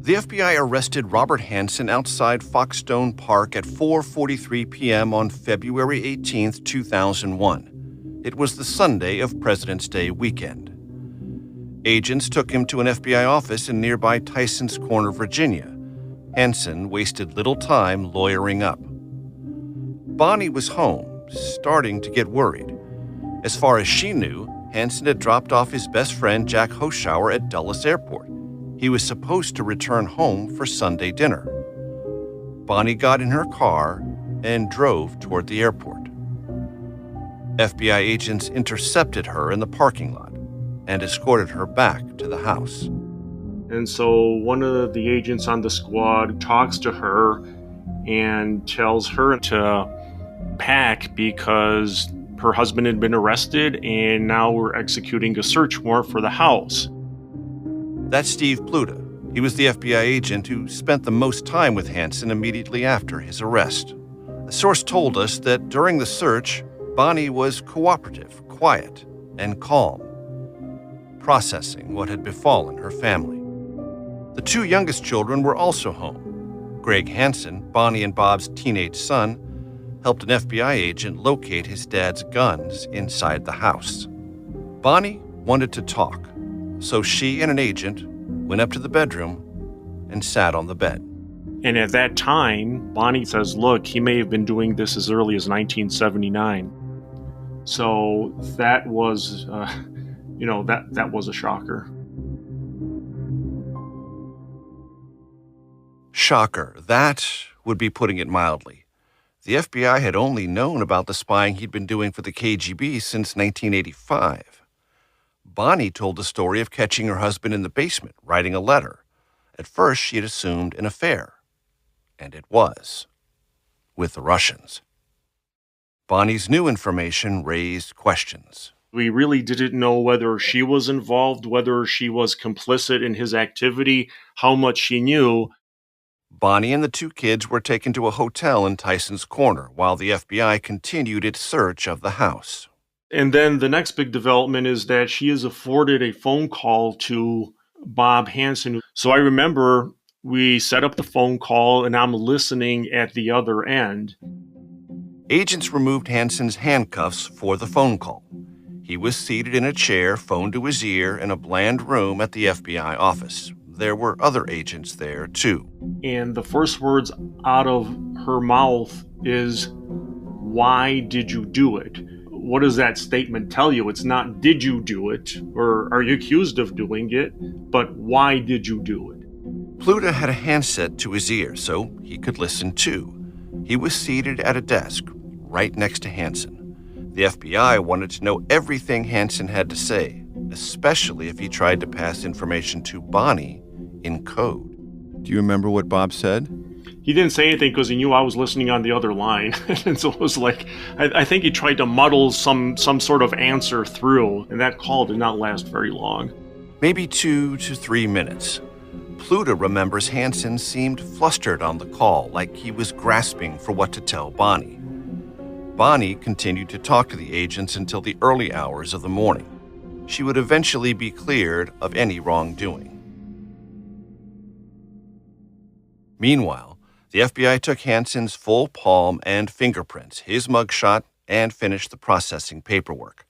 The FBI arrested Robert Hanssen outside Foxstone Park at 4:43 p.m. on February 18, 2001. It was the Sunday of President's Day weekend. Agents took him to an FBI office in nearby Tysons Corner, Virginia. Hanssen wasted little time lawyering up. Bonnie was home, starting to get worried. As far as she knew, Hanssen had dropped off his best friend Jack Hoschauer at Dulles Airport. He was supposed to return home for Sunday dinner. Bonnie got in her car and drove toward the airport. FBI agents intercepted her in the parking lot and escorted her back to the house. And so one of the agents on the squad talks to her and tells her to pack because her husband had been arrested and now we're executing a search warrant for the house. That's Steve Pluta. He was the FBI agent who spent the most time with Hanssen immediately after his arrest. A source told us that during the search, Bonnie was cooperative, quiet, and calm, processing what had befallen her family. The two youngest children were also home. Greg Hanssen, Bonnie and Bob's teenage son, helped an FBI agent locate his dad's guns inside the house. Bonnie wanted to talk, so she and an agent went up to the bedroom and sat on the bed. And at that time, Bonnie says, look, he may have been doing this as early as 1979. So that was, that was a shocker. Shocker. That would be putting it mildly. The FBI had only known about the spying he'd been doing for the KGB since 1985. Bonnie told the story of catching her husband in the basement, writing a letter. At first, she had assumed an affair. And it was. With the Russians. Bonnie's new information raised questions. We really didn't know whether she was involved, whether she was complicit in his activity, how much she knew. Bonnie and the two kids were taken to a hotel in Tysons Corner while the FBI continued its search of the house. And then the next big development is that she is afforded a phone call to Bob Hanssen. So I remember we set up the phone call and I'm listening at the other end. Agents removed Hanssen's handcuffs for the phone call. He was seated in a chair, phone to his ear, in a bland room at the FBI office. There were other agents there, too. And the first words out of her mouth is, "Why did you do it?" What does that statement tell you? It's not, did you do it, or are you accused of doing it, but why did you do it? Pluta had a handset to his ear, so he could listen too. He was seated at a desk, right next to Hanssen. The FBI wanted to know everything Hanssen had to say, especially if he tried to pass information to Bonnie in code. Do you remember what Bob said? He didn't say anything because he knew I was listening on the other line. And so it was like, I think he tried to muddle some sort of answer through, and that call did not last very long. Maybe 2 to 3 minutes. Pluta remembers Hanssen seemed flustered on the call, like he was grasping for what to tell Bonnie. Bonnie continued to talk to the agents until the early hours of the morning. She would eventually be cleared of any wrongdoing. Meanwhile, the FBI took Hanssen's full palm and fingerprints, his mugshot, and finished the processing paperwork.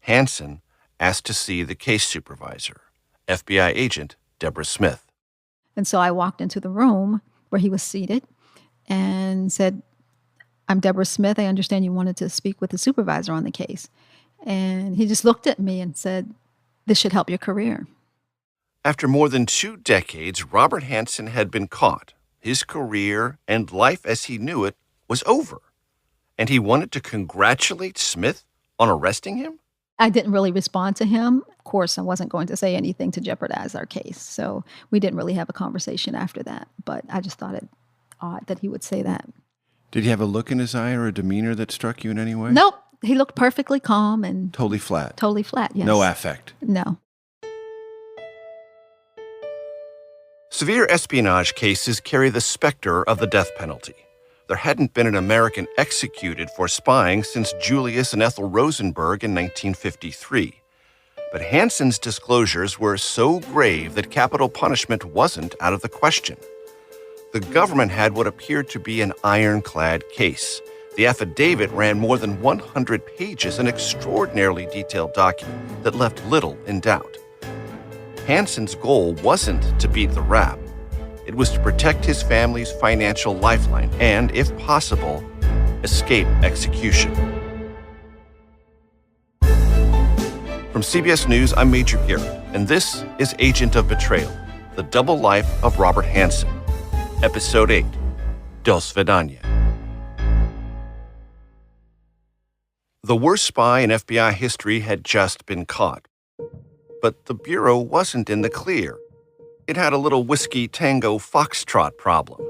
Hanssen asked to see the case supervisor, FBI agent Deborah Smith. And so I walked into the room where he was seated and said, "I'm Deborah Smith. I understand you wanted to speak with the supervisor on the case." And he just looked at me and said, "This should help your career." After more than 2 decades, Robert Hanssen had been caught. His career and life as he knew it was over. And he wanted to congratulate Smith on arresting him? I didn't really respond to him. Of course, I wasn't going to say anything to jeopardize our case. So we didn't really have a conversation after that. But I just thought it odd that he would say that. Did he have a look in his eye or a demeanor that struck you in any way? Nope. He looked perfectly calm and... Totally flat? Totally flat, yes. No affect? No. Severe espionage cases carry the specter of the death penalty. There hadn't been an American executed for spying since Julius and Ethel Rosenberg in 1953. But Hanssen's disclosures were so grave that capital punishment wasn't out of the question. The government had what appeared to be an ironclad case. The affidavit ran more than 100 pages, an extraordinarily detailed document that left little in doubt. Hanssen's goal wasn't to beat the rap. It was to protect his family's financial lifeline and, if possible, escape execution. From CBS News, I'm Major Garrett, and this is Agent of Betrayal, The Double Life of Robert Hanssen. Episode 8, Dosvedanya. The worst spy in FBI history had just been caught. But the Bureau wasn't in the clear. It had a little whiskey tango foxtrot problem.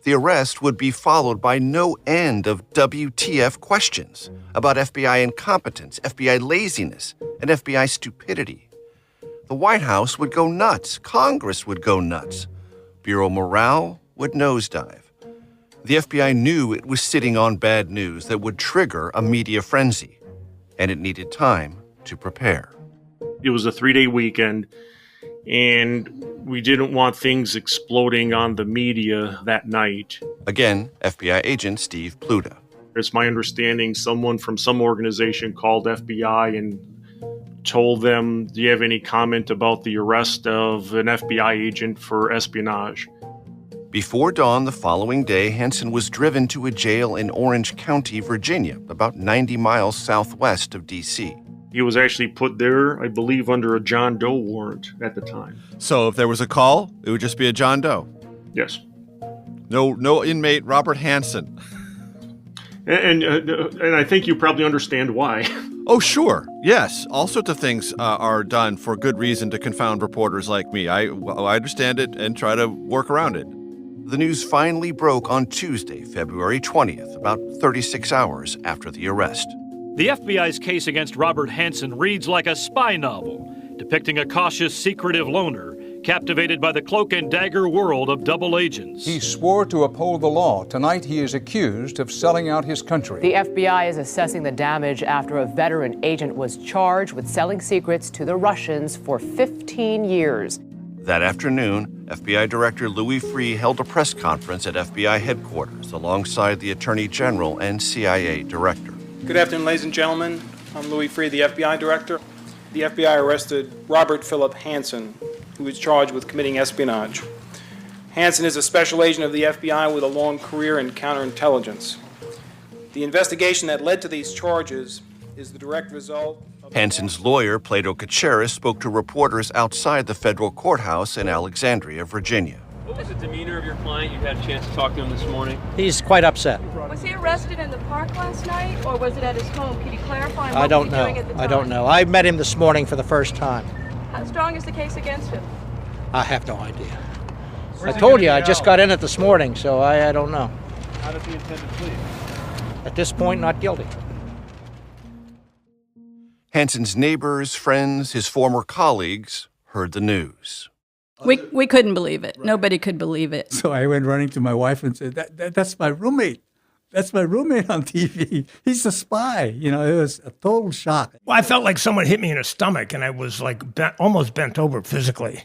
The arrest would be followed by no end of WTF questions about FBI incompetence, FBI laziness, and FBI stupidity. The White House would go nuts. Congress would go nuts. Bureau morale would nosedive. The FBI knew it was sitting on bad news that would trigger a media frenzy, and it needed time to prepare. It was a 3-day weekend, and we didn't want things exploding on the media that night. Again, FBI agent Steve Pluta. It's my understanding someone from some organization called FBI and told them, do you have any comment about the arrest of an FBI agent for espionage? Before dawn the following day, Hanssen was driven to a jail in Orange County, Virginia, about 90 miles southwest of D.C. He was actually put there, I believe, under a John Doe warrant at the time. So if there was a call, it would just be a John Doe? Yes. No inmate Robert Hanssen. And I think you probably understand why. Oh, sure. Yes. All sorts of things are done for good reason to confound reporters like me. I understand it and try to work around it. The news finally broke on Tuesday, February 20th, about 36 hours after the arrest. The FBI's case against Robert Hanssen reads like a spy novel, depicting a cautious, secretive loner captivated by the cloak and dagger world of double agents. He swore to uphold the law. Tonight he is accused of selling out his country. The FBI is assessing the damage after a veteran agent was charged with selling secrets to the Russians for 15 years. That afternoon, FBI Director Louis Freeh held a press conference at FBI headquarters alongside the Attorney General and CIA Director. Good afternoon, ladies and gentlemen. I'm Louis Freeh, the FBI Director. The FBI arrested Robert Philip Hanssen, who is charged with committing espionage. Hanssen is a special agent of the FBI with a long career in counterintelligence. The investigation that led to these charges is the direct result of... Hanssen's lawyer, Plato Kacharis, spoke to reporters outside the federal courthouse in Alexandria, Virginia. What was the demeanor of your client? You had a chance to talk to him this morning. He's quite upset. Was he arrested in the park last night, or was it at his home? Can you clarify what I don't was know. he doing at the time? I don't know. I met him this morning for the first time. How strong is the case against him? I have no idea. I told you, I just got in it this morning, so I don't know. How does he intend to plead? At this point, not guilty. Hanssen's neighbors, friends, his former colleagues heard the news. We couldn't believe it. Nobody could believe it. So I went running to my wife and said, that's my roommate. That's my roommate on TV. He's a spy. You know, it was a total shock. Well, I felt like someone hit me in the stomach, and I was like almost bent over physically.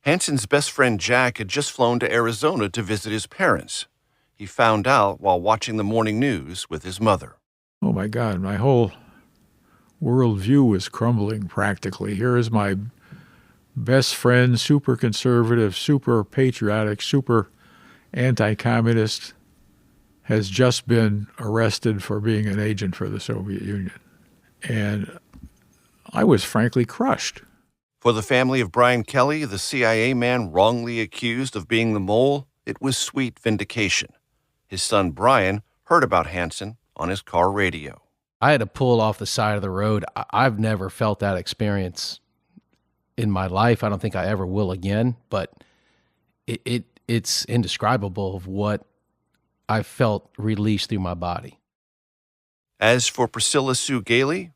Hanssen's best friend Jack had just flown to Arizona to visit his parents. He found out while watching the morning news with his mother. Oh, my God, my whole worldview was crumbling practically. Here is my best friend, super conservative, super patriotic, super anti-communist, has just been arrested for being an agent for the Soviet Union. And I was frankly crushed. For the family of Brian Kelly, the CIA man wrongly accused of being the mole, it was sweet vindication. His son Brian heard about Hanssen on his car radio. I had to pull off the side of the road. I've never felt that experience in my life. I don't think I ever will again, but it's indescribable of what I felt released through my body. As for Priscilla Sue Gailey,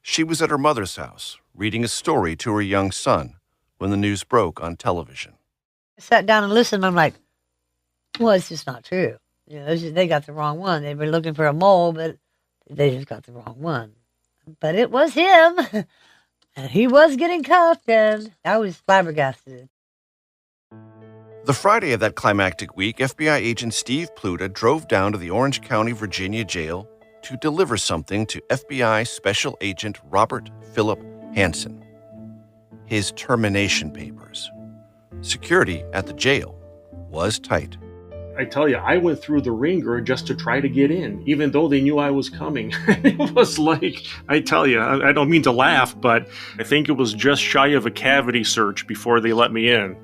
she was at her mother's house reading a story to her young son when the news broke on television. I sat down and listened, and I'm like, well, it's just not true. You know, they got the wrong one. They were looking for a mole, but they just got the wrong one. But it was him. And he was getting cuffed, and I was flabbergasted. The Friday of that climactic week, FBI agent Steve Pluta drove down to the Orange County, Virginia jail to deliver something to FBI Special Agent Robert Philip Hanssen. His termination papers. Security at the jail was tight. I tell you, I went through the ringer just to try to get in, even though they knew I was coming. It was like, I tell you, I don't mean to laugh, but I think it was just shy of a cavity search before they let me in.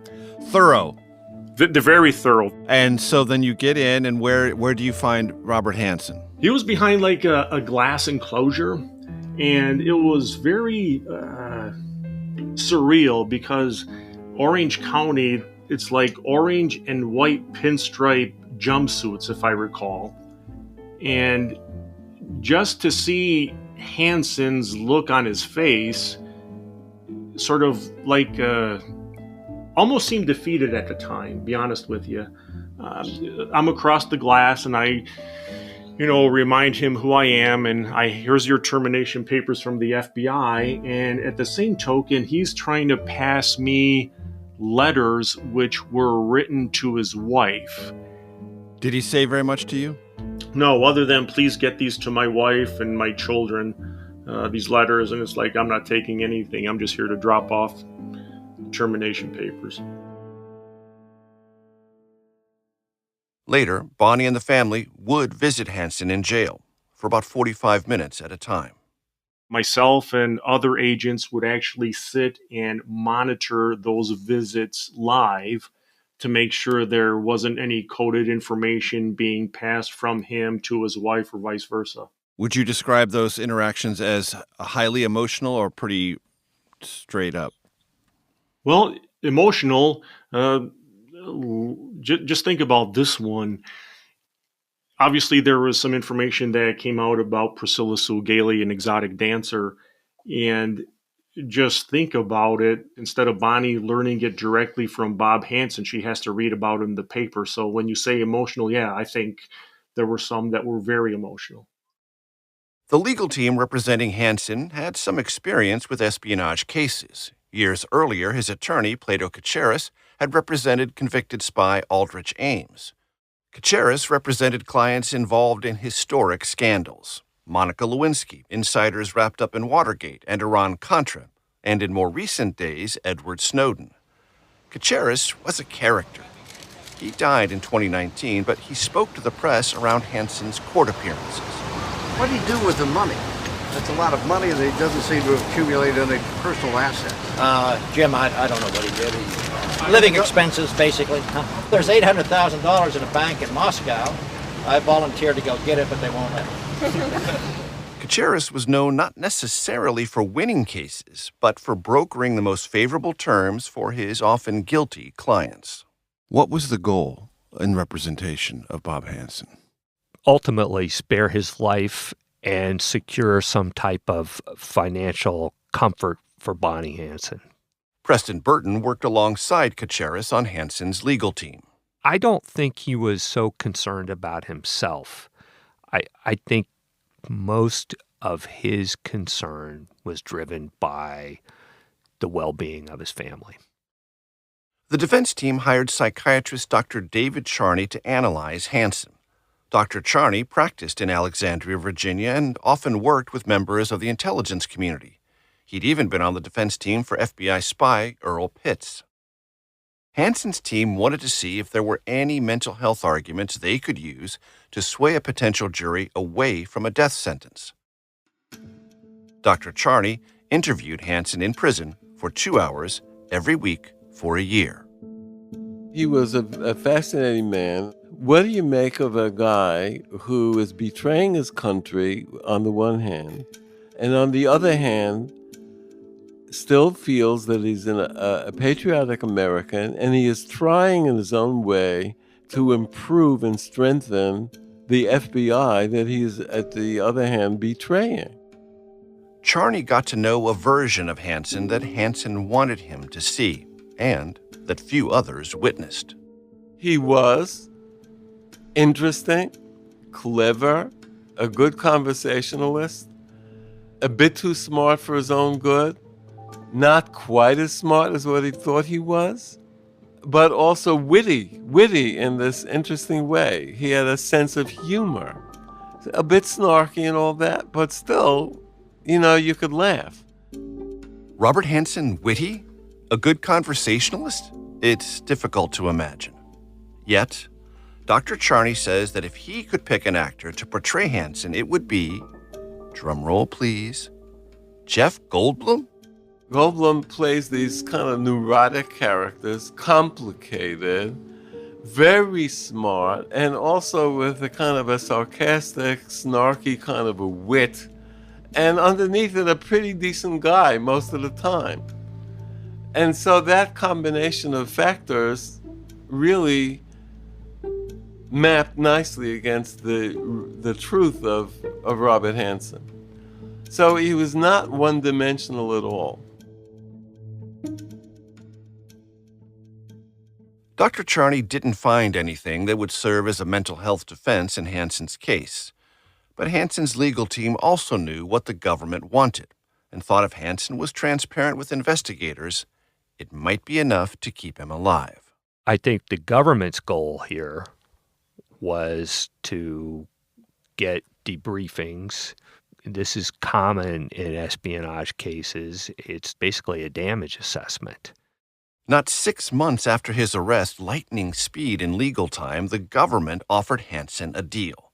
Thorough. They're very thorough. And so then you get in, and where do you find Robert Hanssen? He was behind like a glass enclosure, and it was very surreal because Orange County, it's like orange and white pinstripe jumpsuits, if I recall. And just to see Hanssen's look on his face, sort of like almost seemed defeated at the time, be honest with you. I'm across the glass and I, remind him who I am, and here's your termination papers from the FBI. And at the same token, he's trying to pass me letters which were written to his wife. Did he say very much to you? No, other than please get these to my wife and my children, these letters. And it's like, I'm not taking anything. I'm just here to drop off termination papers. Later, Bonnie and the family would visit Hanssen in jail for about 45 minutes at a time. Myself and other agents would actually sit and monitor those visits live to make sure there wasn't any coded information being passed from him to his wife or vice versa. Would you describe those interactions as highly emotional or pretty straight up? Well, emotional. Just think about this one. Obviously, there was some information that came out about Priscilla Sue Gailey, an exotic dancer. And just think about it. Instead of Bonnie learning it directly from Bob Hanssen, she has to read about it in the paper. So when you say emotional, yeah, I think there were some that were very emotional. The legal team representing Hanssen had some experience with espionage cases. Years earlier, his attorney, Plato Kacharis, had represented convicted spy Aldrich Ames. Kacharis represented clients involved in historic scandals. Monica Lewinsky, insiders wrapped up in Watergate and Iran-Contra, and in more recent days, Edward Snowden. Kacharis was a character. He died in 2019, but he spoke to the press around Hanssen's court appearances. What did he do with the money? That's a lot of money that he doesn't seem to have accumulated any personal assets. Jim, I don't know what he did. Living expenses, basically. There's $800,000 in a bank in Moscow. I volunteered to go get it, but they won't let me. Kacharis was known not necessarily for winning cases, but for brokering the most favorable terms for his often guilty clients. What was the goal in representation of Bob Hanssen? Ultimately, spare his life and secure some type of financial comfort for Bonnie Hanssen. Preston Burton worked alongside Kacharis on Hanssen's legal team. I don't think he was so concerned about himself. I think most of his concern was driven by the well-being of his family. The defense team hired psychiatrist Dr. David Charney to analyze Hanssen. Dr. Charney practiced in Alexandria, Virginia, and often worked with members of the intelligence community. He'd even been on the defense team for FBI spy Earl Pitts. Hanssen's team wanted to see if there were any mental health arguments they could use to sway a potential jury away from a death sentence. Dr. Charney interviewed Hanssen in prison for 2 hours every week for a year. He was a fascinating man. What do you make of a guy who is betraying his country on the one hand, and on the other hand, still feels that he's a patriotic American, and he is trying in his own way to improve and strengthen the FBI that he's, at the other hand, betraying? Charney got to know a version of Hanssen that Hanssen wanted him to see, and that few others witnessed. He was interesting, clever, a good conversationalist, a bit too smart for his own good, not quite as smart as what he thought he was, but also witty in this interesting way. He had a sense of humor, a bit snarky and all that, but still, you could laugh. Robert Hanssen witty? A good conversationalist? It's difficult to imagine. Yet, Dr. Charney says that if he could pick an actor to portray Hanssen, it would be, drumroll please, Jeff Goldblum? Goldblum plays these kind of neurotic characters, complicated, very smart, and also with a kind of a sarcastic, snarky kind of a wit, and underneath it a pretty decent guy most of the time. And so that combination of factors really mapped nicely against the truth of Robert Hanssen. So he was not one-dimensional at all. Dr. Charney didn't find anything that would serve as a mental health defense in Hanssen's case. But Hanssen's legal team also knew what the government wanted and thought if Hanssen was transparent with investigators, it might be enough to keep him alive. I think the government's goal here was to get debriefings. This is common in espionage cases. It's basically a damage assessment. Not 6 months after his arrest, lightning speed in legal time, the government offered Hanssen a deal.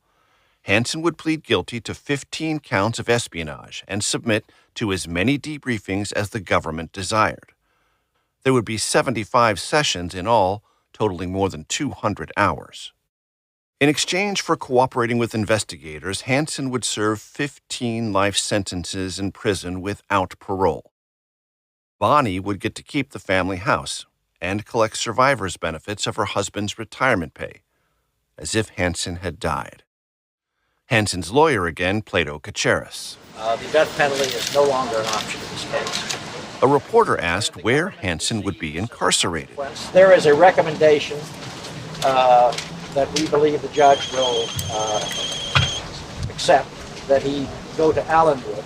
Hanssen would plead guilty to 15 counts of espionage and submit to as many debriefings as the government desired. There would be 75 sessions in all, totaling more than 200 hours. In exchange for cooperating with investigators, Hanssen would serve 15 life sentences in prison without parole. Bonnie would get to keep the family house and collect survivor's benefits of her husband's retirement pay, as if Hanssen had died. Hanssen's lawyer again, Plato Kacharis. The death penalty is no longer an option in this case. A reporter asked where Hanssen would be incarcerated. There is a recommendation that we believe the judge will accept, that he go to Allenwood,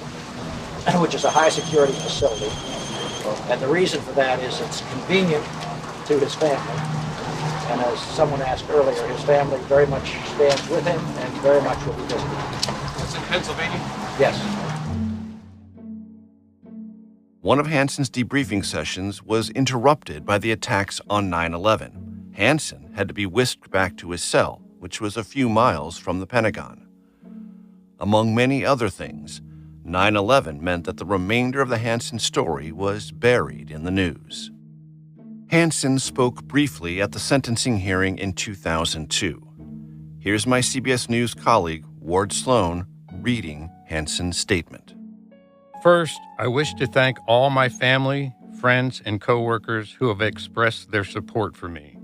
which is a high-security facility. And the reason for that is it's convenient to his family. And as someone asked earlier, his family very much stands with him and very much will be visiting him. That's in Pennsylvania? Yes. One of Hanssen's debriefing sessions was interrupted by the attacks on 9/11. Hanssen had to be whisked back to his cell, which was a few miles from the Pentagon. Among many other things, 9/11 meant that the remainder of the Hanssen story was buried in the news. Hanssen spoke briefly at the sentencing hearing in 2002. Here's my CBS News colleague, Ward Sloan, reading Hanssen's statement. First, I wish to thank all my family, friends, and coworkers who have expressed their support for me.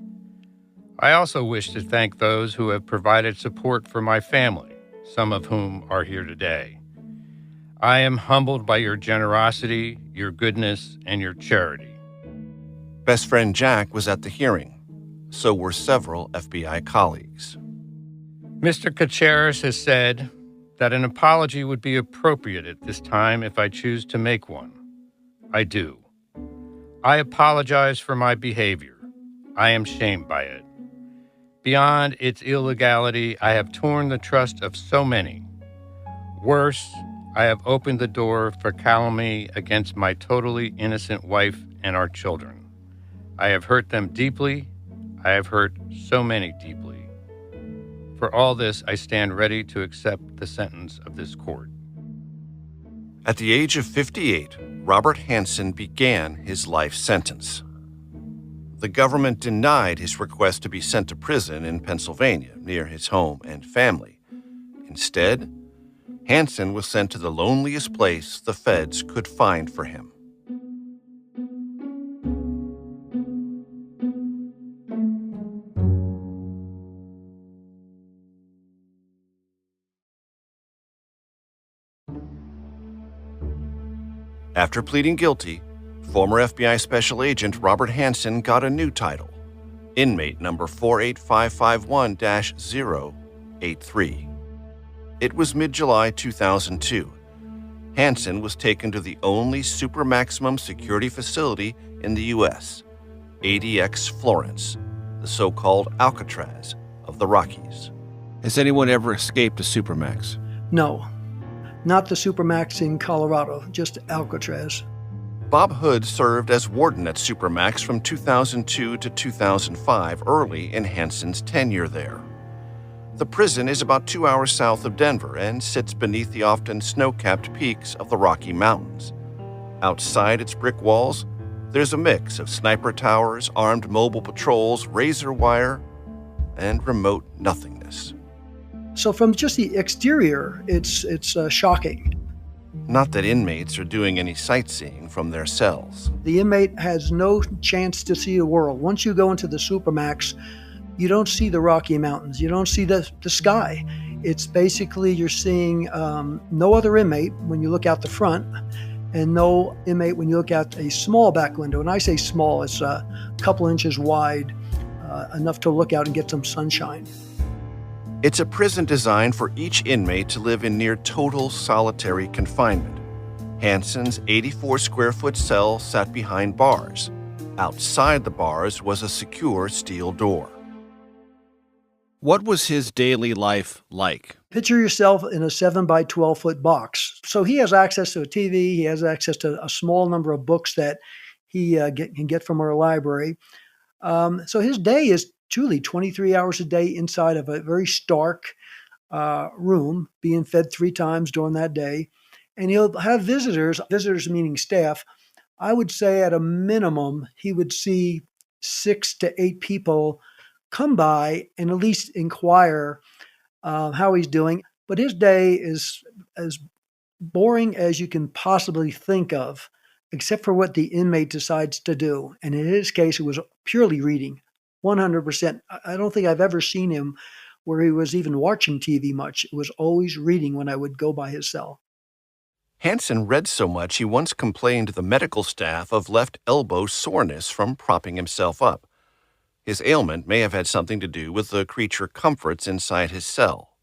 I also wish to thank those who have provided support for my family, some of whom are here today. I am humbled by your generosity, your goodness, and your charity. Best friend Jack was at the hearing. So were several FBI colleagues. Mr. Kacharis has said that an apology would be appropriate at this time if I choose to make one. I do. I apologize for my behavior. I am shamed by it. Beyond its illegality, I have torn the trust of so many. Worse, I have opened the door for calumny against my totally innocent wife and our children. I have hurt them deeply. I have hurt so many deeply. For all this, I stand ready to accept the sentence of this court. At the age of 58, Robert Hanssen began his life sentence. The government denied his request to be sent to prison in Pennsylvania, near his home and family. Instead, Hanssen was sent to the loneliest place the feds could find for him. After pleading guilty, former FBI Special Agent Robert Hanssen got a new title, inmate number 48551-083. It was mid-July 2002, Hanssen was taken to the only super maximum security facility in the U.S., ADX Florence, the so-called Alcatraz of the Rockies. Has anyone ever escaped a Supermax? No, not the Supermax in Colorado, just Alcatraz. Bob Hood served as warden at Supermax from 2002 to 2005, early in Hanssen's tenure there. The prison is about 2 hours south of Denver and sits beneath the often snow-capped peaks of the Rocky Mountains. Outside its brick walls, there's a mix of sniper towers, armed mobile patrols, razor wire, and remote nothingness. So from just the exterior, it's shocking. Not that inmates are doing any sightseeing from their cells. The inmate has no chance to see the world. Once you go into the Supermax, you don't see the Rocky Mountains. You don't see the sky. It's basically you're seeing no other inmate when you look out the front, and no inmate when you look out a small back window. And I say small, it's a couple inches wide, enough to look out and get some sunshine. It's a prison designed for each inmate to live in near total solitary confinement. Hanssen's 84-square-foot cell sat behind bars. Outside the bars was a secure steel door. What was his daily life like? Picture yourself in a 7 by 12-foot box. So he has access to a TV. He has access to a small number of books that he can get from our library. So his day is truly 23 hours a day inside of a very stark room, being fed 3 times during that day. And he'll have visitors meaning staff. I would say at a minimum, he would see 6 to 8 people come by and at least inquire how he's doing. But his day is as boring as you can possibly think of, except for what the inmate decides to do. And in his case, it was purely reading. 100%. I don't think I've ever seen him where he was even watching TV much. It was always reading when I would go by his cell. Hanssen read so much he once complained to the medical staff of left elbow soreness from propping himself up. His ailment may have had something to do with the creature comforts inside his cell,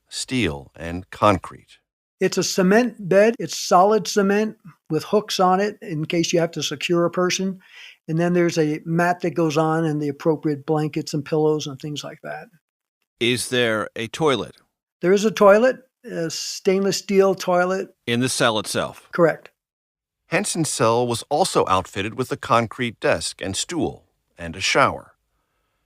steel and concrete. It's a cement bed. It's solid cement with hooks on it in case you have to secure a person. And then there's a mat that goes on and the appropriate blankets and pillows and things like that. Is there a toilet? There is a toilet, a stainless steel toilet. In the cell itself? Correct. Hanssen's cell was also outfitted with a concrete desk and stool and a shower.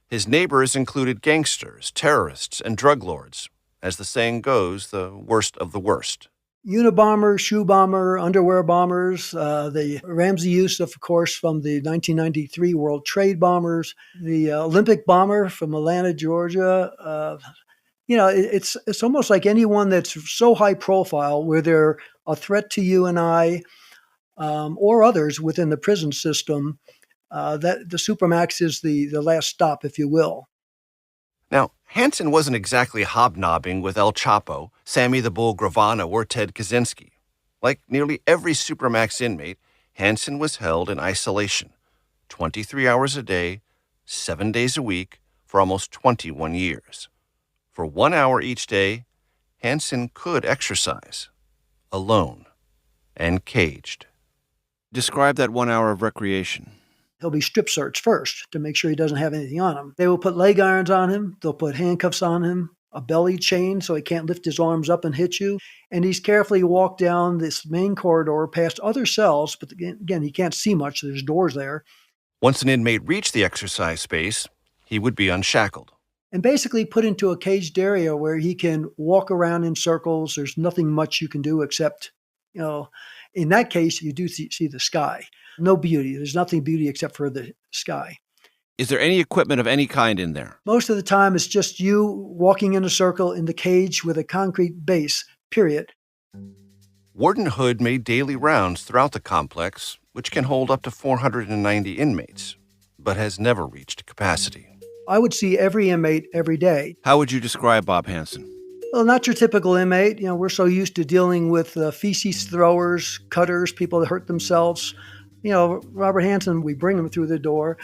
His neighbors included gangsters, terrorists, and drug lords. As the saying goes, the worst of the worst. Unabomber, shoe bomber, underwear bombers, the Ramsey Youssef, of course, from the 1993 World Trade bombers, the Olympic bomber from Atlanta, Georgia. It's almost like anyone that's so high profile where they're a threat to you and I or others within the prison system, that the Supermax is the last stop, if you will. Now, Hanssen wasn't exactly hobnobbing with El Chapo, Sammy the Bull Gravano, or Ted Kaczynski. Like nearly every Supermax inmate, Hanssen was held in isolation, 23 hours a day, 7 days a week, for almost 21 years. For 1 hour each day, Hanssen could exercise, alone, and caged. Describe that 1 hour of recreation. He'll be strip searched first to make sure he doesn't have anything on him. They will put leg irons on him. They'll put handcuffs on him, a belly chain so he can't lift his arms up and hit you. And he's carefully walked down this main corridor past other cells. But again, he can't see much. There's doors there. Once an inmate reached the exercise space, he would be unshackled. And basically put into a caged area where he can walk around in circles. There's nothing much you can do except, in that case, you do see the sky. No beauty. There's nothing beauty except for the sky. Is there any equipment of any kind in there? Most of the time, it's just you walking in a circle in the cage with a concrete base, period. Warden Hood made daily rounds throughout the complex, which can hold up to 490 inmates, but has never reached capacity. I would see every inmate every day. How would you describe Bob Hanssen? Well, not your typical inmate. We're so used to dealing with feces throwers, cutters, people that hurt themselves. Robert Hanssen, we bring him through the door.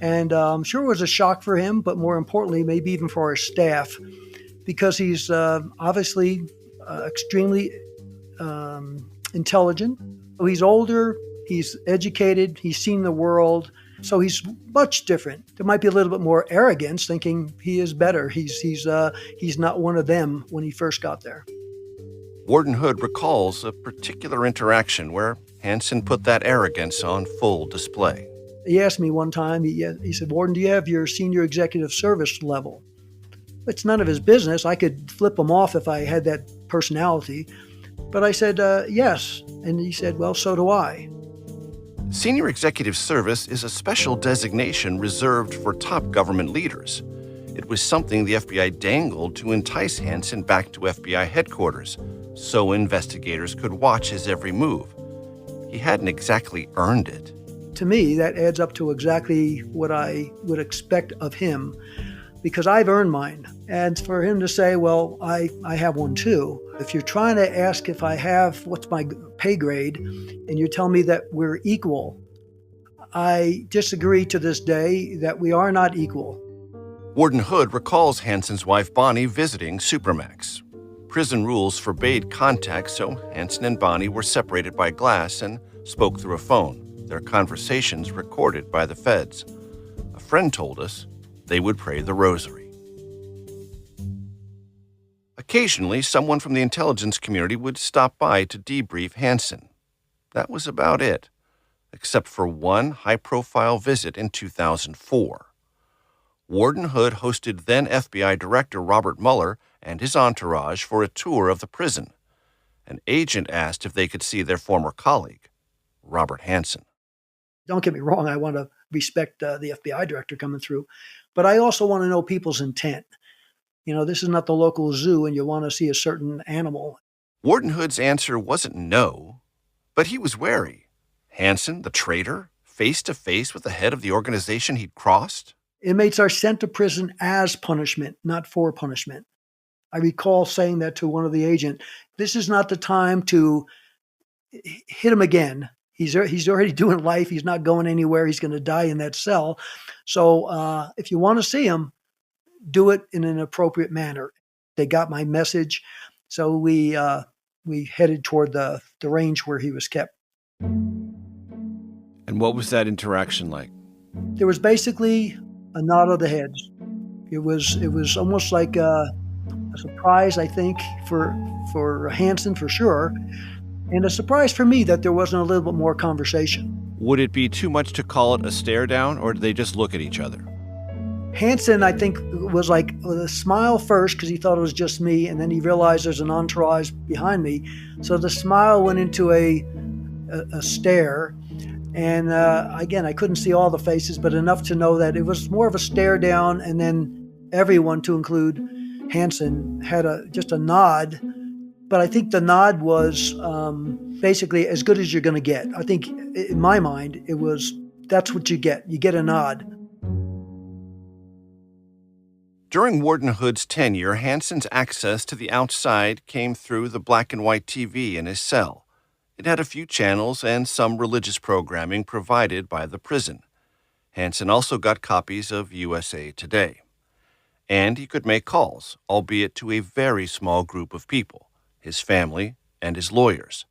And I'm sure it was a shock for him, but more importantly, maybe even for our staff, because he's obviously extremely intelligent. He's older, he's educated, he's seen the world, so he's much different. There might be a little bit more arrogance, thinking he is better. He's not one of them when he first got there. Warden Hood recalls a particular interaction where Hanssen put that arrogance on full display. He asked me one time, he said, "Warden, do you have your senior executive service level?" It's none of his business. I could flip him off if I had that personality. But I said, yes. And he said, well, so do I. Senior Executive Service is a special designation reserved for top government leaders. It was something the FBI dangled to entice Hanssen back to FBI headquarters, so investigators could watch his every move. He hadn't exactly earned it. To me, that adds up to exactly what I would expect of him, because I've earned mine. And for him to say, well, I have one too. If you're trying to ask if I have, what's my pay grade, and you tell me that we're equal, I disagree to this day that we are not equal. Warden Hood recalls Hanssen's wife Bonnie visiting Supermax. Prison rules forbade contact, so Hanssen and Bonnie were separated by glass and spoke through a phone, their conversations recorded by the feds. A friend told us they would pray the rosary. Occasionally, someone from the intelligence community would stop by to debrief Hanssen. That was about it, except for one high-profile visit in 2004. Warden Hood hosted then FBI Director Robert Mueller and his entourage for a tour of the prison. An agent asked if they could see their former colleague, Robert Hanssen. Don't get me wrong, I want to respect the FBI director coming through, but I also want to know people's intent. You know, this is not the local zoo and you want to see a certain animal. Warden Hood's answer wasn't no, but he was wary. Hanssen, the traitor, face to face with the head of the organization he'd crossed? Inmates are sent to prison as punishment, not for punishment. I recall saying that to one of the agents. This is not the time to hit him again. He's already doing life. He's not going anywhere. He's going to die in that cell. So if you want to see him, do it in an appropriate manner. They got my message. So we headed toward the range where he was kept. And what was that interaction like? There was basically a nod of the heads. It was almost like a surprise, I think, for Hanssen for sure, and a surprise for me that there wasn't a little bit more conversation. Would it be too much to call it a stare down, or did they just look at each other? Hanssen, I think, was like with a smile first because he thought it was just me, and then he realized there's an entourage behind me. So the smile went into a stare. And again, I couldn't see all the faces, but enough to know that it was more of a stare down, and then everyone, to include Hanssen, had just a nod. But I think the nod was basically as good as you're going to get. I think, in my mind, that's what you get. You get a nod. During Warden Hood's tenure, Hanssen's access to the outside came through the black and white TV in his cell. It had a few channels and some religious programming provided by the prison. Hanssen also got copies of USA Today. And he could make calls, albeit to a very small group of people, his family and his lawyers.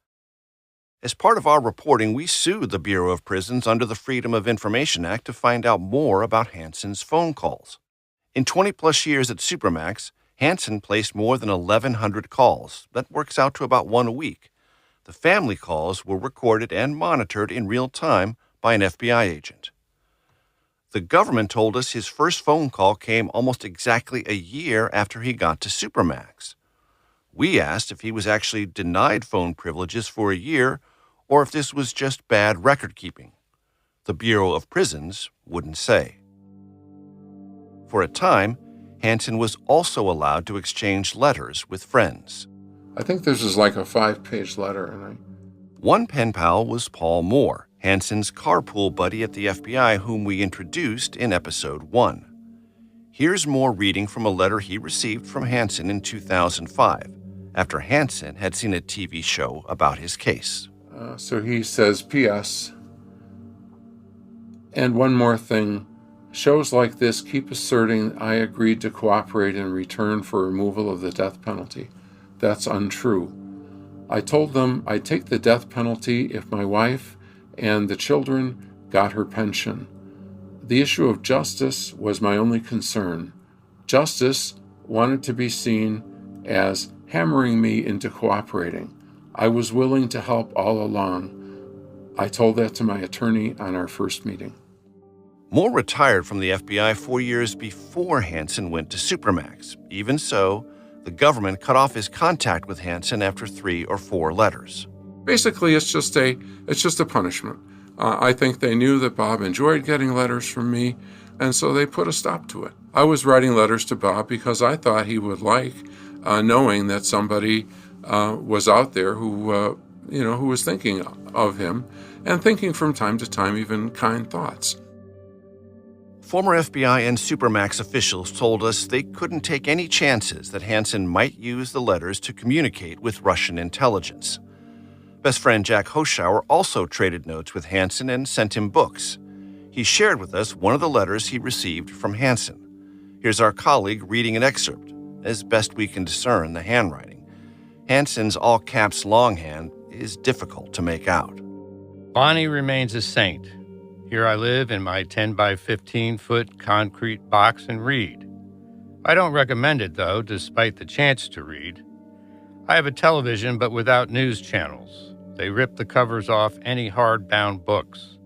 As part of our reporting, we sued the Bureau of Prisons under the Freedom of Information Act to find out more about Hanssen's phone calls. In 20-plus years at Supermax, Hanssen placed more than 1,100 calls. That works out to about one a week. The family calls were recorded and monitored in real time by an FBI agent. The government told us his first phone call came almost exactly a year after he got to Supermax. We asked if he was actually denied phone privileges for a year or if this was just bad record keeping. The Bureau of Prisons wouldn't say. For a time, Hanssen was also allowed to exchange letters with friends. I think this is like a 5-page letter. One pen pal was Paul Moore, Hanssen's carpool buddy at the FBI, whom we introduced in episode 1. Here's Moore reading from a letter he received from Hanssen in 2005, after Hanssen had seen a TV show about his case. So he says, P.S. And one more thing. Shows like this keep asserting I agreed to cooperate in return for removal of the death penalty. That's untrue. I told them I'd take the death penalty if my wife and the children got her pension. The issue of justice was my only concern. Justice wanted to be seen as hammering me into cooperating. I was willing to help all along. I told that to my attorney on our first meeting. Moore retired from the FBI 4 years before Hanssen went to Supermax. Even so, the government cut off his contact with Hanssen after 3 or 4 letters. Basically, it's just a punishment. I think they knew that Bob enjoyed getting letters from me, and so they put a stop to it. I was writing letters to Bob because I thought he would like knowing that somebody was out there who was thinking of him and thinking from time to time even kind thoughts. Former FBI and Supermax officials told us they couldn't take any chances that Hanssen might use the letters to communicate with Russian intelligence. Best friend Jack Hoschauer also traded notes with Hanssen and sent him books. He shared with us one of the letters he received from Hanssen. Here's our colleague reading an excerpt, as best we can discern the handwriting. Hanssen's all-caps longhand is difficult to make out. Bonnie remains a saint. Here I live in my 10 by 15 foot concrete box and read. I don't recommend it, though, despite the chance to read. I have a television, but without news channels. They rip the covers off any hardbound books.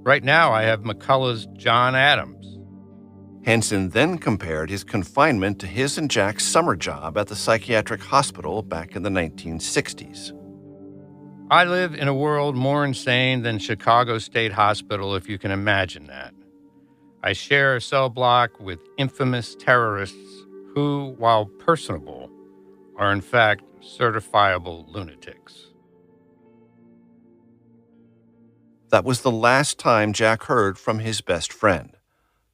Right now, I have McCullough's John Adams. Hanssen then compared his confinement to his and Jack's summer job at the psychiatric hospital back in the 1960s. I live in a world more insane than Chicago State Hospital, if you can imagine that. I share a cell block with infamous terrorists who, while personable, are in fact certifiable lunatics. That was the last time Jack heard from his best friend.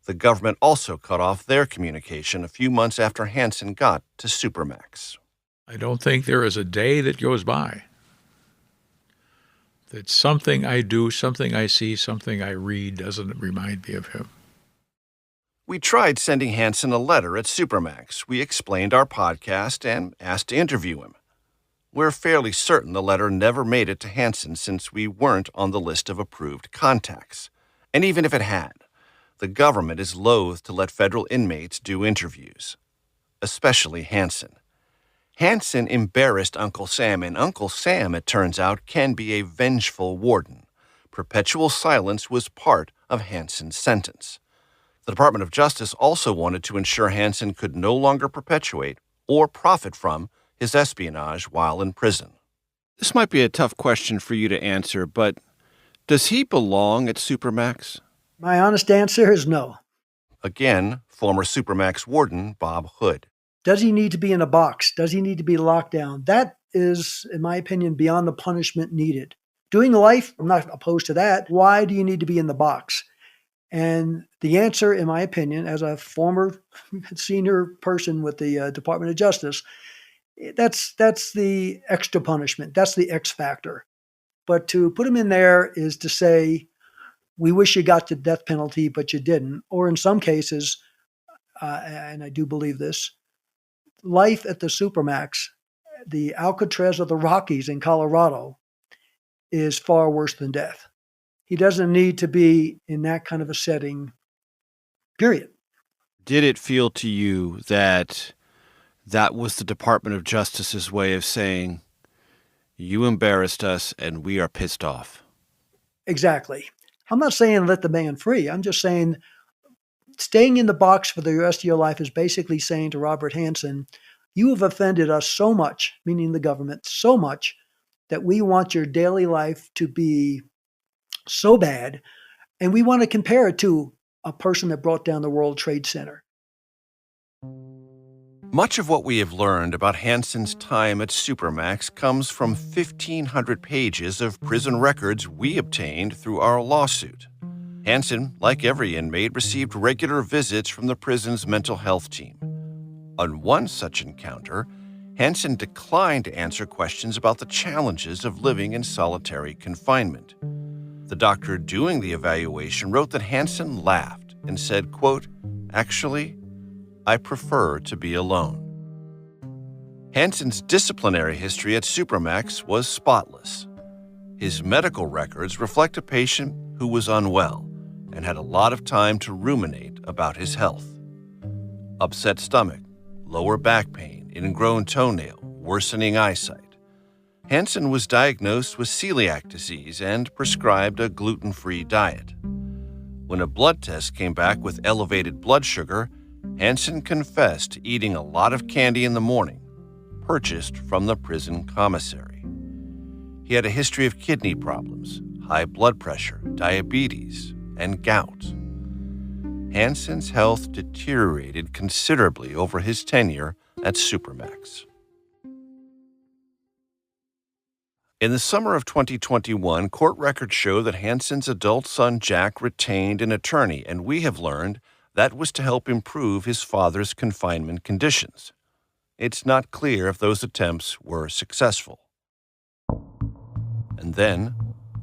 The government also cut off their communication a few months after Hanssen got to Supermax. I don't think there is a day that goes by that something I do, something I see, something I read doesn't remind me of him. We tried sending Hanssen a letter at Supermax. We explained our podcast and asked to interview him. We're fairly certain the letter never made it to Hanssen since we weren't on the list of approved contacts. And even if it had, the government is loath to let federal inmates do interviews, especially Hanssen. Hanssen embarrassed Uncle Sam, and Uncle Sam, it turns out, can be a vengeful warden. Perpetual silence was part of Hanssen's sentence. The Department of Justice also wanted to ensure Hanssen could no longer perpetuate or profit from his espionage while in prison. This might be a tough question for you to answer, but does he belong at Supermax? My honest answer is no. Again, former Supermax warden Bob Hood. Does he need to be in a box? Does he need to be locked down? That is, in my opinion, beyond the punishment needed. Doing life, I'm not opposed to that. Why do you need to be in the box? And the answer, in my opinion, as a former senior person with the Department of Justice, that's the extra punishment. That's the X factor. But to put him in there is to say, we wish you got the death penalty, but you didn't. Or in some cases, and I do believe this, life at the Supermax, the Alcatraz of the Rockies in Colorado, is far worse than death. He doesn't need to be in that kind of a setting, period. Did it feel to you that that was the Department of Justice's way of saying, you embarrassed us and we are pissed off? Exactly. I'm not saying let the man free. I'm just saying staying in the box for the rest of your life is basically saying to Robert Hanssen, you have offended us so much, meaning the government, so much that we want your daily life to be so bad, and we want to compare it to a person that brought down the World Trade Center. Much of what we have learned about Hanssen's time at Supermax comes from 1,500 pages of prison records we obtained through our lawsuit. Hanssen, like every inmate, received regular visits from the prison's mental health team. On one such encounter, Hanssen declined to answer questions about the challenges of living in solitary confinement. The doctor doing the evaluation wrote that Hanssen laughed and said, quote, "Actually, I prefer to be alone." Hanssen's disciplinary history at Supermax was spotless. His medical records reflect a patient who was unwell and had a lot of time to ruminate about his health. Upset stomach, lower back pain, ingrown toenail, worsening eyesight. Hanssen was diagnosed with celiac disease and prescribed a gluten-free diet. When a blood test came back with elevated blood sugar, Hanssen confessed to eating a lot of candy in the morning, purchased from the prison commissary. He had a history of kidney problems, high blood pressure, diabetes, and gout. Hanssen's health deteriorated considerably over his tenure at Supermax. In the summer of 2021, court records show that Hanssen's adult son Jack retained an attorney, and we have learned that was to help improve his father's confinement conditions. It's not clear if those attempts were successful. And then,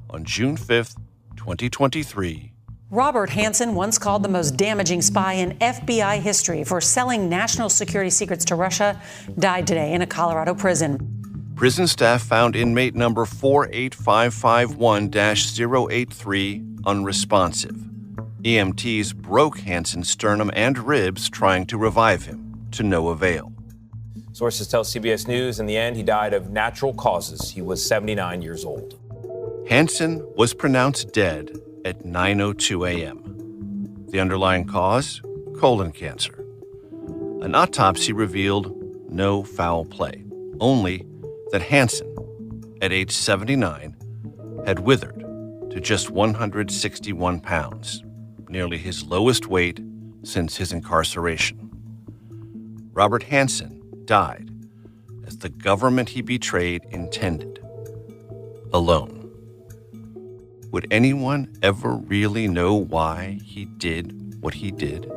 on June 5th, 2023, Robert Hanssen, once called the most damaging spy in FBI history for selling national security secrets to Russia, died today in a Colorado prison. Prison staff found inmate number 48551-083 unresponsive. EMTs broke Hanssen's sternum and ribs trying to revive him, to no avail. Sources tell CBS News in the end he died of natural causes. He was 79 years old. Hanssen was pronounced dead at 9:02 a.m. The underlying cause? Colon cancer. An autopsy revealed no foul play, only that Hanssen, at age 79, had withered to just 161 pounds, nearly his lowest weight since his incarceration. Robert Hanssen died as the government he betrayed intended, alone. Would anyone ever really know why he did what he did?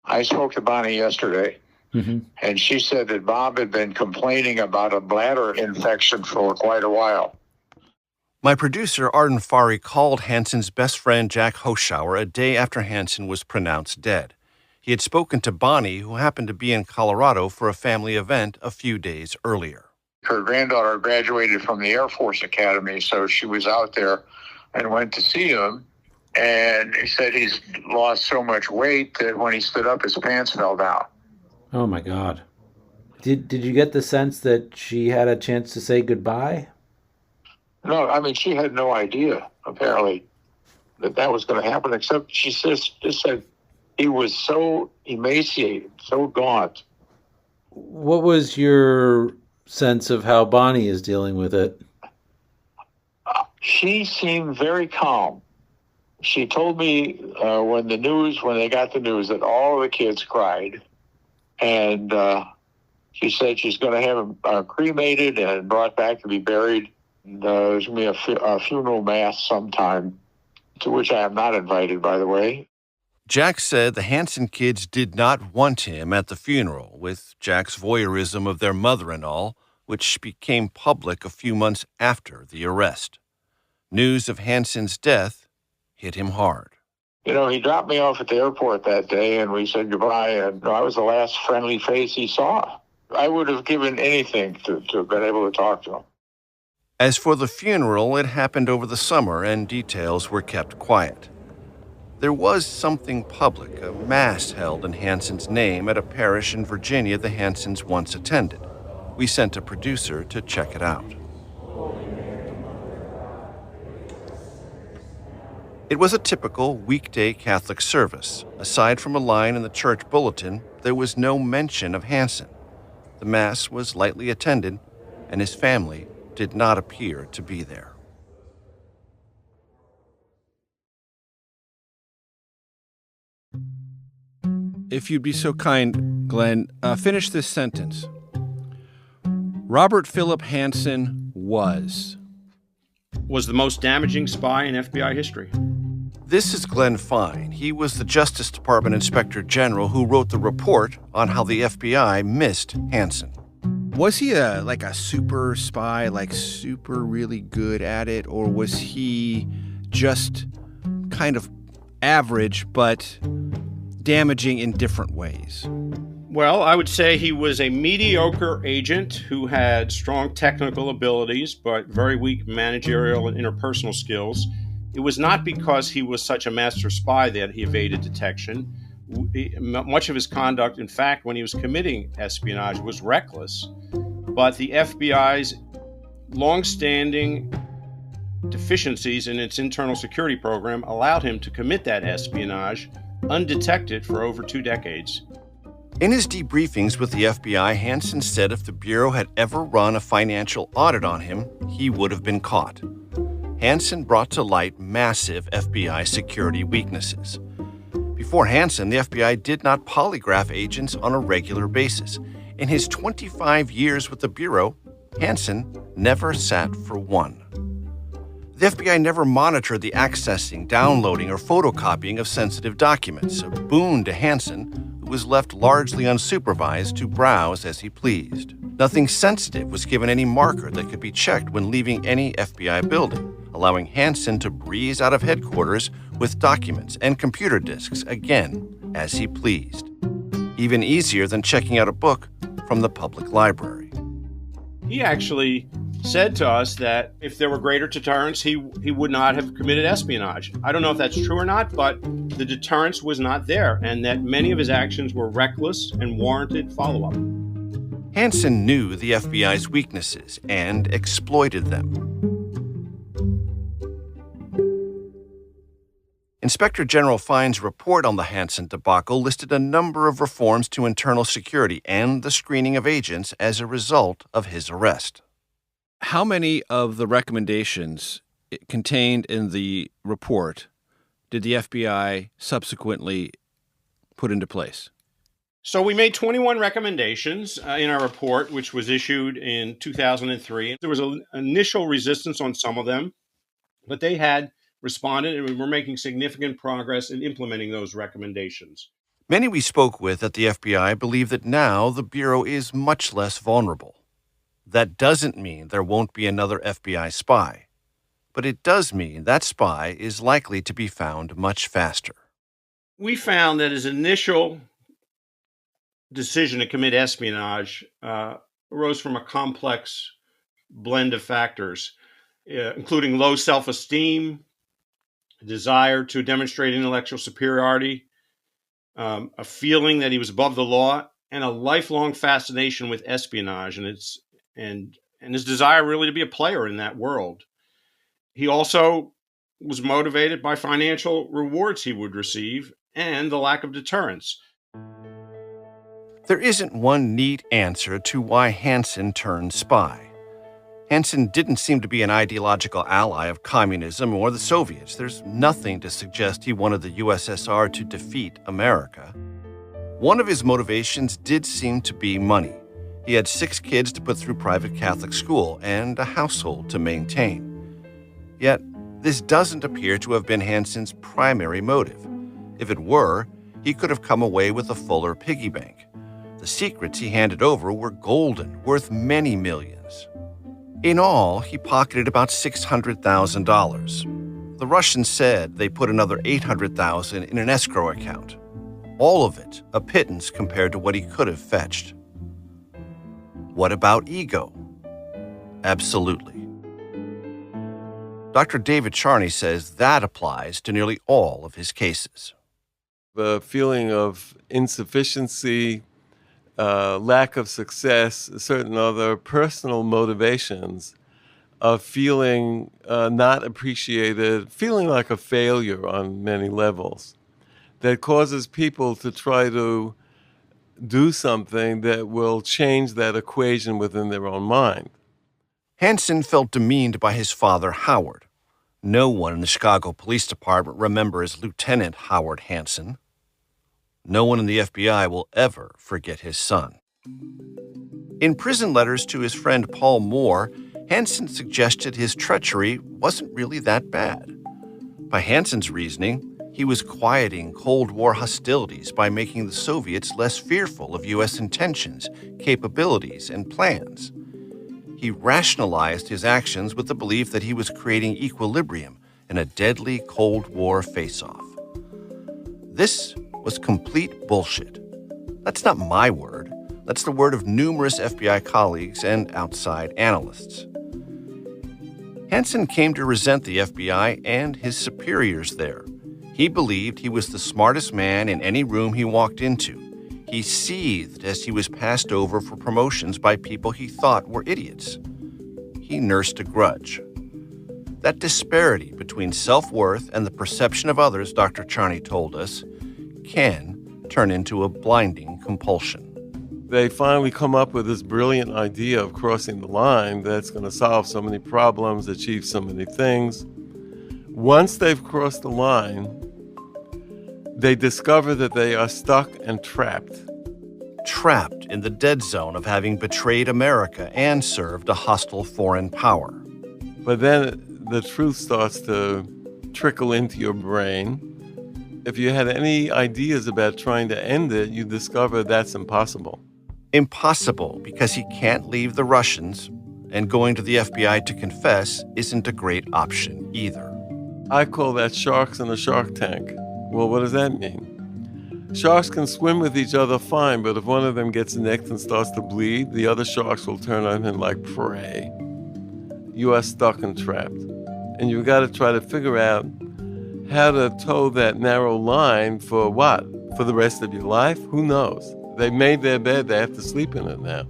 I spoke to Bonnie yesterday, and she said that Bob had been complaining about a bladder infection for quite a while. My producer, Arden Fari, called Hanssen's best friend, Jack Hoschauer, a day after Hanssen was pronounced dead. He had spoken to Bonnie, who happened to be in Colorado for a family event a few days earlier. Her granddaughter graduated from the Air Force Academy, so she was out there and went to see him. And he said he's lost so much weight that when he stood up, his pants fell down. Oh, my God. Did you get the sense that she had a chance to say goodbye? No, I mean, she had no idea, apparently, that was going to happen, except she just said he was so emaciated, so gaunt. What was your sense of how Bonnie is dealing with it? She seemed very calm. She told me when they got the news that all the kids cried. And she said she's going to have him cremated and brought back to be buried. There's going to be a funeral mass sometime, to which I am not invited, by the way. Jack said the Hanssen kids did not want him at the funeral, with Jack's voyeurism of their mother and all, which became public a few months after the arrest. News of Hanssen's death hit him hard. You know, he dropped me off at the airport that day, and we said goodbye, and I was the last friendly face he saw. I would have given anything to have been able to talk to him. As for the funeral, it happened over the summer, and details were kept quiet. There was something public, a mass held in Hanssen's name at a parish in Virginia the Hanssens once attended. We sent a producer to check it out. It was a typical weekday Catholic service. Aside from a line in the church bulletin, there was no mention of Hanssen. The Mass was lightly attended, and his family did not appear to be there. If you'd be so kind, Glenn, finish this sentence. Robert Philip Hanssen was the most damaging spy in FBI history. This is Glenn Fine. He was the Justice Department Inspector General who wrote the report on how the FBI missed Hanssen. Was he a super spy, super really good at it, or was he just kind of average, but damaging in different ways? Well, I would say he was a mediocre agent who had strong technical abilities, but very weak managerial and interpersonal skills. It was not because he was such a master spy that he evaded detection. Much of his conduct, in fact, when he was committing espionage, was reckless. But the FBI's longstanding deficiencies in its internal security program allowed him to commit that espionage undetected for over 2 decades. In his debriefings with the FBI, Hanssen said if the Bureau had ever run a financial audit on him, he would have been caught. Hanssen brought to light massive FBI security weaknesses. Before Hanssen, the FBI did not polygraph agents on a regular basis. In his 25 years with the Bureau, Hanssen never sat for one. The FBI never monitored the accessing, downloading, or photocopying of sensitive documents, a boon to Hanssen, who was left largely unsupervised to browse as he pleased. Nothing sensitive was given any marker that could be checked when leaving any FBI building, allowing Hanssen to breeze out of headquarters with documents and computer disks again as he pleased. Even easier than checking out a book from the public library. He actually said to us that if there were greater deterrence, he would not have committed espionage. I don't know if that's true or not, but the deterrence was not there, and that many of his actions were reckless and warranted follow-up. Hanssen knew the FBI's weaknesses and exploited them. Inspector General Fine's report on the Hanssen debacle listed a number of reforms to internal security and the screening of agents as a result of his arrest. How many of the recommendations contained in the report did the FBI subsequently put into place? So we made 21 recommendations in our report, which was issued in 2003. There was an initial resistance on some of them, but they had responded, and we were making significant progress in implementing those recommendations. Many we spoke with at the FBI believe that now the Bureau is much less vulnerable. That doesn't mean there won't be another FBI spy, but it does mean that spy is likely to be found much faster. We found that his initial decision to commit espionage arose from a complex blend of factors, including low self-esteem, desire to demonstrate intellectual superiority, a feeling that he was above the law, and a lifelong fascination with espionage and his desire really to be a player in that world. He also was motivated by financial rewards he would receive and the lack of deterrence. There isn't one neat answer to why Hanssen turned spy. Hanssen didn't seem to be an ideological ally of communism or the Soviets. There's nothing to suggest he wanted the USSR to defeat America. One of his motivations did seem to be money. He had 6 kids to put through private Catholic school and a household to maintain. Yet, this doesn't appear to have been Hanssen's primary motive. If it were, he could have come away with a fuller piggy bank. The secrets he handed over were golden, worth many millions. In all, he pocketed about $600,000. The Russians said they put another $800,000 in an escrow account. All of it a pittance compared to what he could have fetched. What about ego? Absolutely. Dr. David Charney says that applies to nearly all of his cases. The feeling of insufficiency, lack of success, certain other personal motivations of feeling not appreciated, feeling like a failure on many levels, that causes people to try to do something that will change that equation within their own mind. Hanssen felt demeaned by his father, Howard. No one in the Chicago Police Department remembers Lieutenant Howard Hanssen. No one in the FBI will ever forget his son. In prison letters to his friend Paul Moore, Hanssen suggested his treachery wasn't really that bad. By Hanssen's reasoning, he was quieting Cold War hostilities by making the Soviets less fearful of U.S. intentions, capabilities, and plans. He rationalized his actions with the belief that he was creating equilibrium in a deadly Cold War face-off. This was complete bullshit. That's not my word. That's the word of numerous FBI colleagues and outside analysts. Hanssen came to resent the FBI and his superiors there. He believed he was the smartest man in any room he walked into. He seethed as he was passed over for promotions by people he thought were idiots. He nursed a grudge. That disparity between self-worth and the perception of others, Dr. Charney told us, can turn into a blinding compulsion. They finally come up with this brilliant idea of crossing the line that's going to solve so many problems, achieve so many things. Once they've crossed the line, they discover that they are stuck and trapped. Trapped in the dead zone of having betrayed America and served a hostile foreign power. But then the truth starts to trickle into your brain. If you had any ideas about trying to end it, you discover that's impossible. Impossible because he can't leave the Russians, and going to the FBI to confess isn't a great option either. I call that sharks in a shark tank. Well, what does that mean? Sharks can swim with each other fine, but if one of them gets nicked and starts to bleed, the other sharks will turn on him like prey. You are stuck and trapped. And you've got to try to figure out how to toe that narrow line for what? For the rest of your life? Who knows? They made their bed, they have to sleep in it now.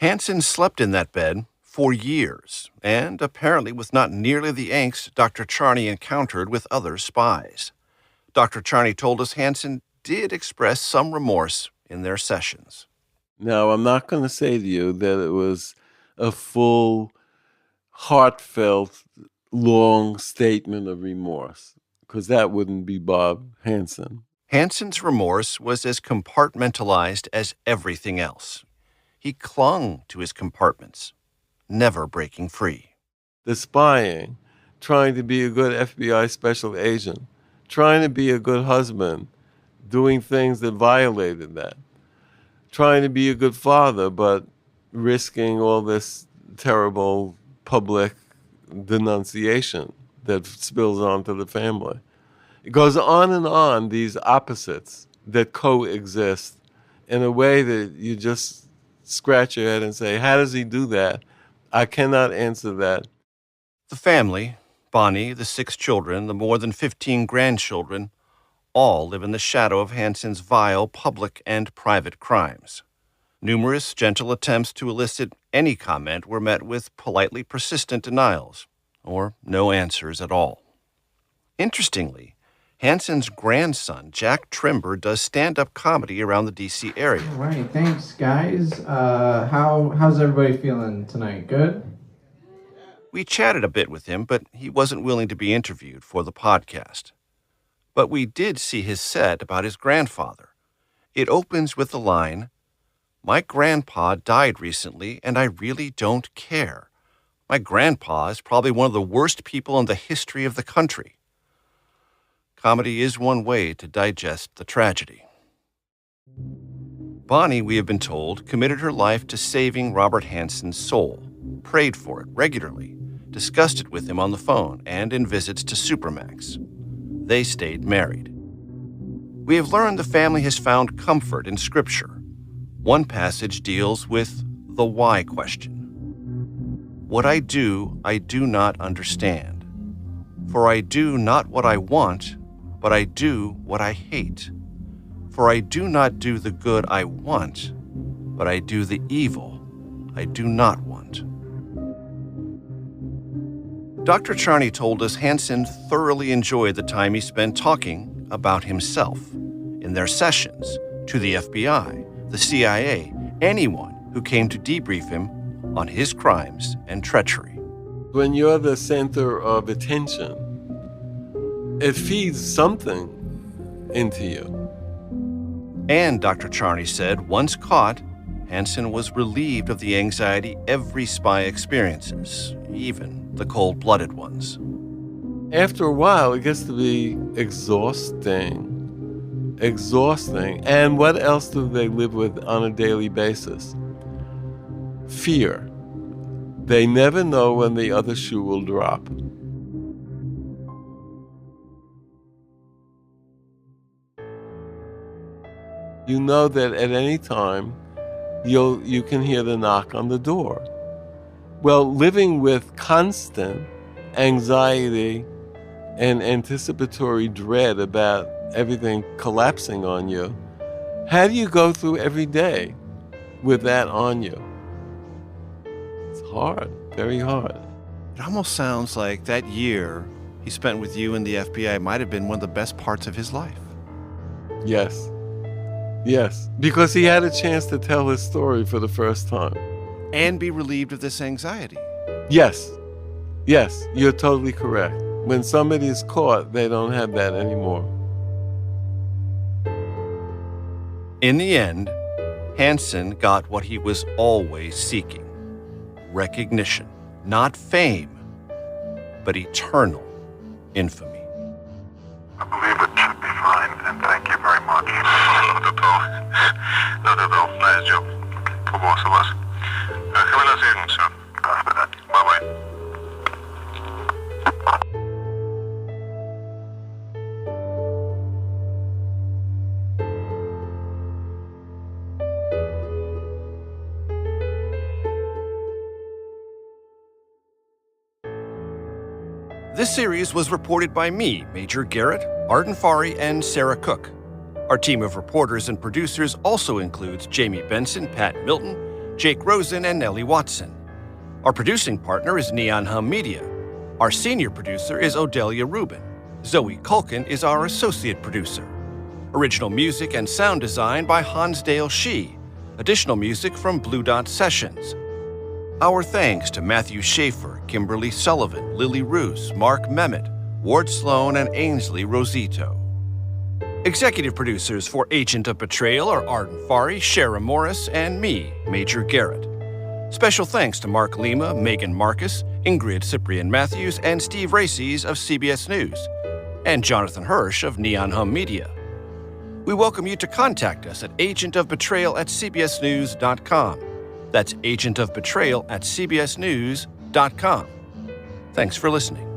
Hanssen slept in that bed for years, and apparently with not nearly the angst Dr. Charney encountered with other spies. Dr. Charney told us Hanssen did express some remorse in their sessions. Now, I'm not going to say to you that it was a full, heartfelt, long statement of remorse, because that wouldn't be Bob Hanssen. Hanssen's remorse was as compartmentalized as everything else. He clung to his compartments, never breaking free. The spying, trying to be a good FBI special agent, trying to be a good husband, doing things that violated that, trying to be a good father, but risking all this terrible public denunciation that spills onto the family. It goes on and on, these opposites that coexist in a way that you just scratch your head and say, how does he do that? I cannot answer that. The family, Bonnie, the 6 children, the more than 15 grandchildren, all live in the shadow of Hanssen's vile public and private crimes. Numerous gentle attempts to elicit any comment were met with politely persistent denials, or no answers at all. Interestingly, Hanssen's grandson, Jack Trimber, does stand-up comedy around the D.C. area. All right, thanks, guys. How's everybody feeling tonight? Good? We chatted a bit with him, but he wasn't willing to be interviewed for the podcast. But we did see his set about his grandfather. It opens with the line, "My grandpa died recently, and I really don't care. My grandpa is probably one of the worst people in the history of the country." Comedy is one way to digest the tragedy. Bonnie, we have been told, committed her life to saving Robert Hanssen's soul, prayed for it regularly, discussed it with him on the phone and in visits to Supermax. They stayed married. We have learned the family has found comfort in Scripture. One passage deals with the why question. What I do not understand. For I do not what I want, but I do what I hate. For I do not do the good I want, but I do the evil I do not want. Dr. Charney told us Hanssen thoroughly enjoyed the time he spent talking about himself in their sessions to the FBI, the CIA, anyone who came to debrief him on his crimes and treachery. When you're the center of attention, it feeds something into you. And Dr. Charney said, once caught, Hanssen was relieved of the anxiety every spy experiences, even the cold-blooded ones. After a while, it gets to be exhausting. And what else do they live with on a daily basis? Fear. They never know when the other shoe will drop. You know that at any time you can hear the knock on the door. Well, living with constant anxiety and anticipatory dread about everything collapsing on you, how do you go through every day with that on you? It's hard, very hard. It almost sounds like that year he spent with you in the FBI might have been one of the best parts of his life. Yes. Yes, because he had a chance to tell his story for the first time. And be relieved of this anxiety. Yes. Yes, you're totally correct. When somebody is caught, they don't have that anymore. In the end, Hanssen got what he was always seeking. Recognition. Not fame, but eternal infamy. I believe it should be fine, and thank you very much. Not at all. Nice job. For both of us. Have a nice evening, sir. After that. Bye-bye. This series was reported by me, Major Garrett, Arden Fari, and Sarah Cook. Our team of reporters and producers also includes Jamie Benson, Pat Milton, Jake Rosen, and Nellie Watson. Our producing partner is Neon Hum Media. Our senior producer is Odelia Rubin. Zoe Culkin is our associate producer. Original music and sound design by Hansdale Shee. Additional music from Blue Dot Sessions. Our thanks to Matthew Schaefer, Kimberly Sullivan, Lily Roos, Mark Memmott, Ward Sloan, and Ainsley Rosito. Executive producers for Agent of Betrayal are Arden Fari, Shara Morris, and me, Major Garrett. Special thanks to Mark Lima, Megan Marcus, Ingrid Cyprian Matthews, and Steve Races of CBS News, and Jonathan Hirsch of Neon Hum Media. We welcome you to contact us at agentofbetrayal@cbsnews.com. That's agentofbetrayal@cbsnews.com. Thanks for listening.